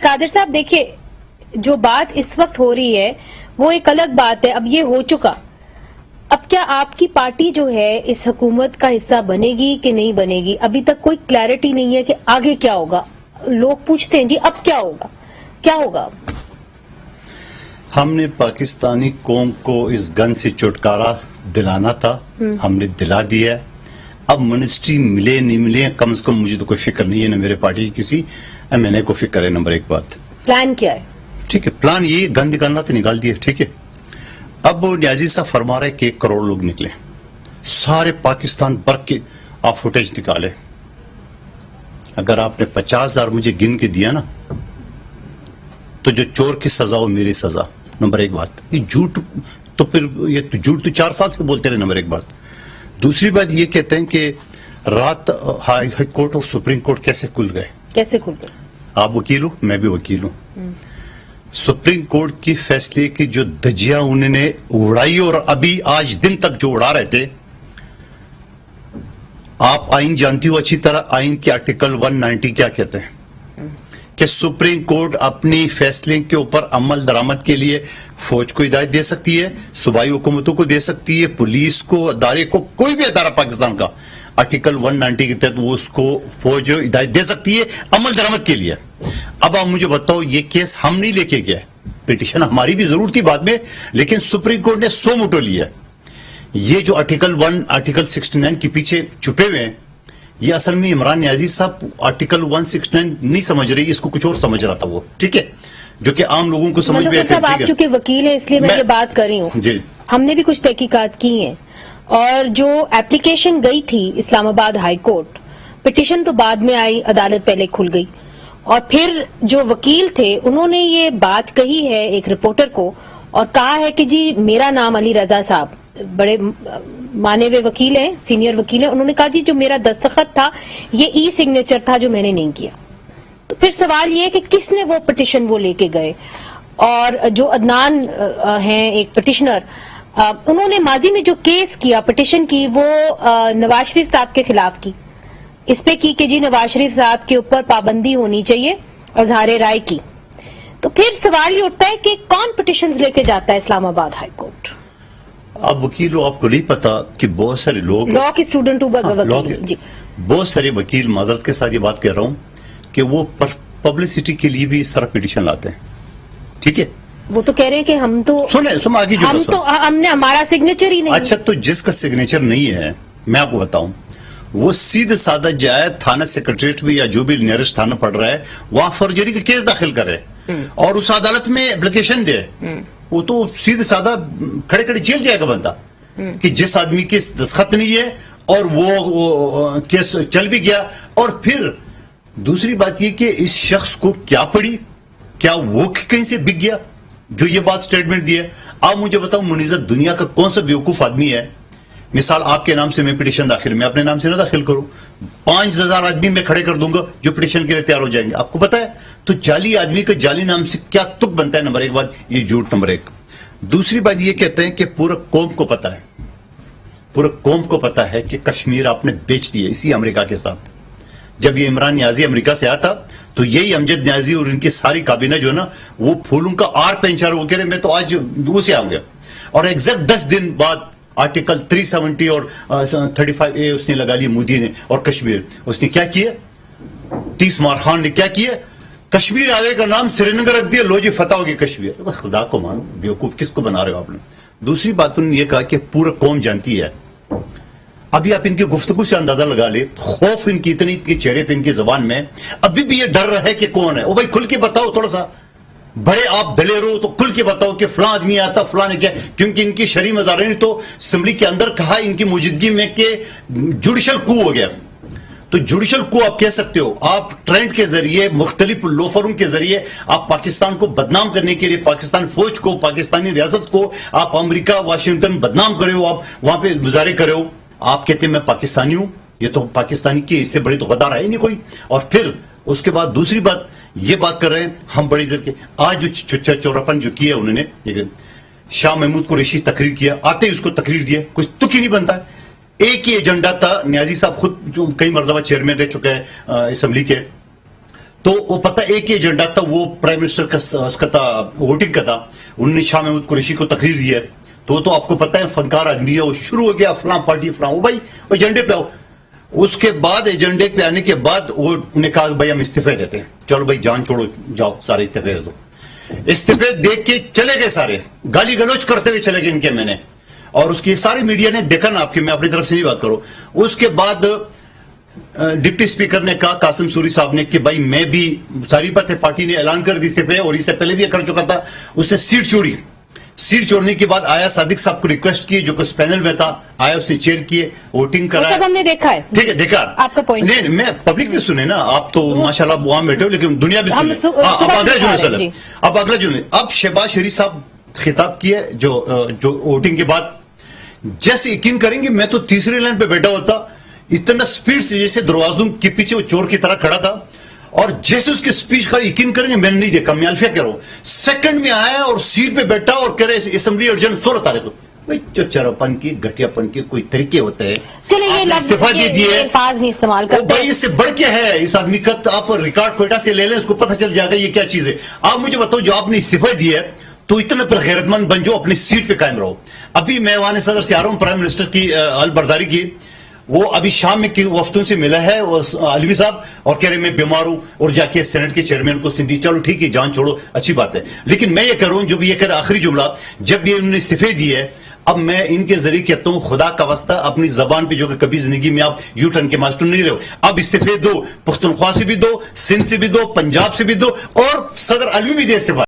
قادر صاحب دیکھیں، جو بات اس وقت ہو رہی ہے وہ ایک الگ بات ہے، اب یہ ہو چکا. اب کیا آپ کی پارٹی جو ہے اس حکومت کا حصہ بنے گی کہ نہیں بنے گی؟ ابھی تک کوئی کلیئرٹی نہیں ہے کہ آگے کیا ہوگا. لوگ پوچھتے ہیں جی اب کیا ہوگا، کیا ہوگا؟ ہم نے پاکستانی قوم کو اس گن سے چھٹکارا دلانا تھا، ہم نے دلا دیا ہے. اب منسٹری ملے نہیں ملے، کم از کم مجھے تو کوئی فکر نہیں ہے، نہ میرے پارٹی کی کسی میں نے کوئی فکر ہے. نمبر ایک بات، پلان کیا ہے؟ ٹھیک ہے، پلان یہ گن نکالنا تو نکال دیا، ٹھیک ہے. اب نیازی صاحب فرما رہے کہ 1 کروڑ لوگ نکلے، سارے پاکستان بھر کے آپ فوٹیج نکالے. اگر آپ نے 50,000 مجھے گن کے دیا نا تو جو چور کی سزا ہو میری سزا. نمبر ایک بات، یہ جھوٹ تو پھر یہ جھوٹ تو 4 سال سے بولتے رہے. نمبر ایک بات. دوسری بات یہ کہتے ہیں کہ رات ہائی کورٹ اور سپریم کورٹ کیسے کھل گئے؟ کیسے کھل گئے؟ آپ وکیل ہو، میں بھی وکیل ہوں. سپریم کورٹ کی فیصلے کی جو دھجیاں انہوں نے اڑائی اور ابھی آج دن تک جو اڑا رہے تھے، آپ آئین جانتی ہو اچھی طرح. آئین کے آرٹیکل 190 کیا کہتے ہیں کہ سپریم کورٹ اپنی فیصلے کے اوپر عمل درآمد کے لیے فوج کو ہدایت دے سکتی ہے، صوبائی حکومتوں کو دے سکتی ہے، پولیس کو، ادارے کو، کوئی بھی ادارہ پاکستان کا آرٹیکل 190 کے تحت وہ اس کو فوج ہدایت دے سکتی ہے عمل درآمد کے لیے. اب آپ مجھے بتاؤ، یہ کیس ہم نہیں لے کے گئے، پٹیشن ہماری بھی ضرور تھی بعد میں، لیکن سپریم کورٹ نے 100 موٹو لیا. یہ جو آرٹیکل 69 کے پیچھے چھپے ہوئے ہیں، یہ اصل میں عمران نیازی صاحب آرٹیکل 169 نہیں سمجھ رہی، اس کو کچھ اور سمجھ رہا تھا وہ، ٹھیک ہے، جو کہ عام لوگوں کو سمجھ میں صاحب آپ چونکہ وکیل ہیں اس لیے میں یہ بات کر رہی ہوں. جی، ہم نے بھی کچھ تحقیقات کی ہیں، اور جو ایپلیکیشن گئی تھی اسلام آباد ہائی کورٹ، پٹیشن تو بعد میں آئی، عدالت پہلے کھل گئی، اور پھر جو وکیل تھے انہوں نے یہ بات کہی ہے ایک رپورٹر کو، اور کہا ہے کہ جی میرا نام علی رضا صاحب بڑے مانے ہوئے وکیل ہیں، سینئر وکیل ہیں، انہوں نے کہا جی جو میرا دستخط تھا یہ ای سگنیچر تھا جو میں نے نہیں کیا. تو پھر سوال یہ ہے کہ کس نے وہ پٹیشن وہ لے کے گئے؟ اور جو عدنان ہیں ایک پٹیشنر، انہوں نے ماضی میں جو کیس کیا، پٹیشن کی، وہ نواز شریف صاحب کے خلاف کی، اس پہ کی کہ جی نواز شریف صاحب کے اوپر پابندی ہونی چاہیے اظہار رائے کی. تو پھر سوال یہ اٹھتا ہے کہ کون پٹیشنز لے کے جاتا ہے اسلام آباد ہائی کورٹ؟ اب وکیل ہو، آپ کو نہیں پتا کہ بہت سارے لوگ لا کی اسٹوڈنٹ جی، بہت سارے وکیل، معذرت کے ساتھ یہ بات کہہ رہا ہوں کہ وہ پبلسٹی کے لیے بھی اس طرح پٹیشن لاتے ہیں، ٹھیک ہے. وہ تو کہہ رہے ہیں کہ ہم تو سن آگے جو ہم نے ہمارا سگنیچر ہی نہیں. اچھا، تو جس کا سگنیچر نہیں ہے، میں آپ کو بتاؤں، وہ سیدھے سادہ جائے تھانہ سیکرٹریٹ میں یا جو بھی نیئرسٹ تھانہ پڑ رہا ہے وہاں فرجری کا کیس داخل کرے اور اس عدالت میں اپلیکیشن دے. وہ تو سیدھے سادہ کھڑے کھڑے جیل جائے گا بندہ کہ جس آدمی کے دستخط نہیں ہے اور وہ کیس چل بھی گیا. اور پھر دوسری بات یہ کہ اس شخص کو کیا پڑی، کیا وہ کہیں سے بک گیا جو یہ بات سٹیٹمنٹ دی ہے؟ آپ مجھے بتاؤ منیزت، دنیا کا کون سا بیوقوف آدمی ہے، مثال آپ کے نام سے میں پٹیشن داخل، میں اپنے نام سے نہ داخل کروں، 5,000 آدمی میں کھڑے کر دوں گا جو پٹیشن کے لیے تیار ہو جائیں گے. آپ کو پتا ہے تو جعلی آدمی کا جعلی نام سے کیا تک بنتا ہے؟ نمبر ایک بات یہ جھوٹ. نمبر ایک. دوسری بات یہ کہتے ہیں کہ پورا قوم کو پتا ہے، پورا قوم کو پتا ہے کہ کشمیر آپ نے بیچ دی ہے اسی امریکہ کے ساتھ. جب یہ عمران نیازی امریکہ سے آیا تھا تو یہی امجد نیازی اور ان کی ساری کابینہ جو ہے نا وہ پھولوں کا آر پہنچا رہے، وہ کہہ رہے میں تو آج وہ سے آؤں گا. اور ایگزیکٹ 10 دن بعد آرٹیکل 370 اور 35A اس نے لگا لی مودی نے. اور کشمیر اس نے کیا کیا، 30 مار خان نے کیا کیا، کشمیر آگے کا نام سری نگر رکھ دیا، لو جی فتح ہوگی کشمیر. خدا کو مانو، بیوقوف کس کو بنا رہے ہو آپ نے. دوسری بات انہوں نے یہ کہا کہ پورا قوم جانتی ہے. ابھی آپ ان کی گفتگو سے اندازہ لگا لے، خوف ان کی اتنی کے چہرے پہ، ان کی زبان میں ابھی بھی یہ ڈر رہا ہے کہ کون ہے. او بھائی کھل کے بتاؤ، تھوڑا سا بڑے آپ دلیر ہو تو کھل کے بتاؤ کہ فلاں آدمی آتا، فلاں نے کیا. کیونکہ ان کی شرعی مظاہرین تو اسمبلی کے اندر کہا ان کی موجودگی میں کہ جوڈیشل کو ہو گیا. تو جوڈیشل کو آپ کہہ سکتے ہو، آپ ٹرینڈ کے ذریعے، مختلف لوفروں کے ذریعے آپ پاکستان کو بدنام کرنے کے لیے، پاکستان فوج کو، پاکستانی ریاست کو آپ امریکہ، واشنگٹن بدنام کرے ہو، آپ وہاں پہ مظاہرے کرے ہو. آپ کہتے ہیں میں پاکستانی ہوں، یہ تو پاکستانی کی اس سے بڑی تو غدار ہے ہی نہیں کوئی. اور پھر اس کے بعد دوسری بات یہ بات کر رہے ہیں ہم بڑی عزت کے. آج جو چچا چوراپن جو کیا انہوں نے، شاہ محمود قریشی تقریر کیا، آتے ہی اس کو تقریر دیا، کچھ تک ہی نہیں بنتا. ایک ہی ایجنڈا تھا. نیازی صاحب خود جو کئی مرتبہ چیئرمین رہ چکے ہیں اسمبلی کے، تو وہ پتہ ایک ہی ایجنڈا تھا, وہ پرائم منسٹر کا اس کا تھا, ووٹنگ کا تھا. انہوں نے شاہ محمود قریشی کو تقریر دی ہے, تو آپ کو پتہ ہے فنکار آدمی ہے, وہ شروع ہو گیا فلاں پارٹی فلاں, وہ بھائی ایجنڈے پہ آؤ. اس کے بعد ایجنڈے پہ آنے کے بعد وہ نے کہا بھائی ہم استعفے دیتے ہیں, چلو بھائی جان چھوڑو, جاؤ سارے استعفے دے دو. استعفے دے کے چلے گئے سارے, گالی گلوچ کرتے ہوئے چلے گئے ان کے. میں نے اور اس کی سارے میڈیا نے دیکھا نا, آپ کی, میں اپنی طرف سے نہیں بات کروں. اس کے بعد ڈپٹی اسپیکر نے کہا, قاسم سوری صاحب نے, کہ بھائی میں بھی, ساری بات ہے پارٹی نے اعلان کر دی استعفے, اور اس سے پہلے بھی کر چکا تھا. اس نے سیٹ چھوڑی. سیٹ چھوڑنے کے بعد آیا صادق صاحب کو ریکویسٹ کی, جو کہ اس پینل میں تھا, آیا اس نے چیئر کیے, ووٹنگ کرایا. ہم نے دیکھا ہے, ٹھیک ہے, دیکھا آپ کا پوائنٹ. نہیں, میں پبلک بھی سنے نا, آپ تو ماشاءاللہ وہاں بیٹھے ہو, لیکن دنیا بھی سنے. اب اگلا جو اب شہباز شریف صاحب خطاب کیے جو ووٹنگ کے بعد, جیسے یقین کریں گے میں تو تیسری لائن پہ بیٹھا ہوتا, اتنا سپیڈ سے جیسے دروازوں کے پیچھے وہ چور کی طرح کھڑا تھا, اور جیسے اس کی سپیچ کا یقین کریں گے, میں نے نہیں دیکھا, میں الفیہ کہہ رہا ہوں, سیکنڈ میں آیا اور سیٹ پہ بیٹھا اور کہہ رہے اسمبلی ارجنٹ 16 تاریخ کو. بھائی چچراپن کی, گھٹیا پن کے کوئی طریقے ہوتے ہیں. چلے یہ استعفیٰ دے دیے, الفاظ نہیں استعمال کرتے. بھائی اس سے بڑھ کے ہے اس آدمی کا, آپ ریکارڈ کوئٹہ سے لے لیں, اس کو پتہ چل جائے گا یہ کیا چیز ہے. آپ مجھے بتاؤ, جو آپ نے استعفیٰ دیا ہے تو اتنا پر غیرت مند بن جاؤ, اپنی سیٹ پہ قائم رہو. ابھی میں وہاں صدر سے آ رہا ہوں, پرائم منسٹر کی البرداری کی, وہ ابھی شام میں وفتوں سے ملا ہے علوی صاحب, اور کہہ رہے میں بیمار ہوں, اور جا کے سینٹ کے چیئرمین کو اس نے دی. چلو ٹھیک ہے, جان چھوڑو, اچھی بات ہے. لیکن میں یہ کہہ رہا ہوں, جو بھی یہ کہہ رہا آخری جملہ, جب یہ انہوں نے استعفے دی ہے, اب میں ان کے ذریعے کہتا ہوں, خدا کا واسطہ اپنی زبان پہ, جو کہ کبھی زندگی میں آپ یو ٹرن کے ماسٹر نہیں رہو, اب استعفے دو, پختونخوا سے بھی دو, سندھ سے بھی دو, پنجاب سے بھی دو, اور صدر علوی بھی دے استعفا.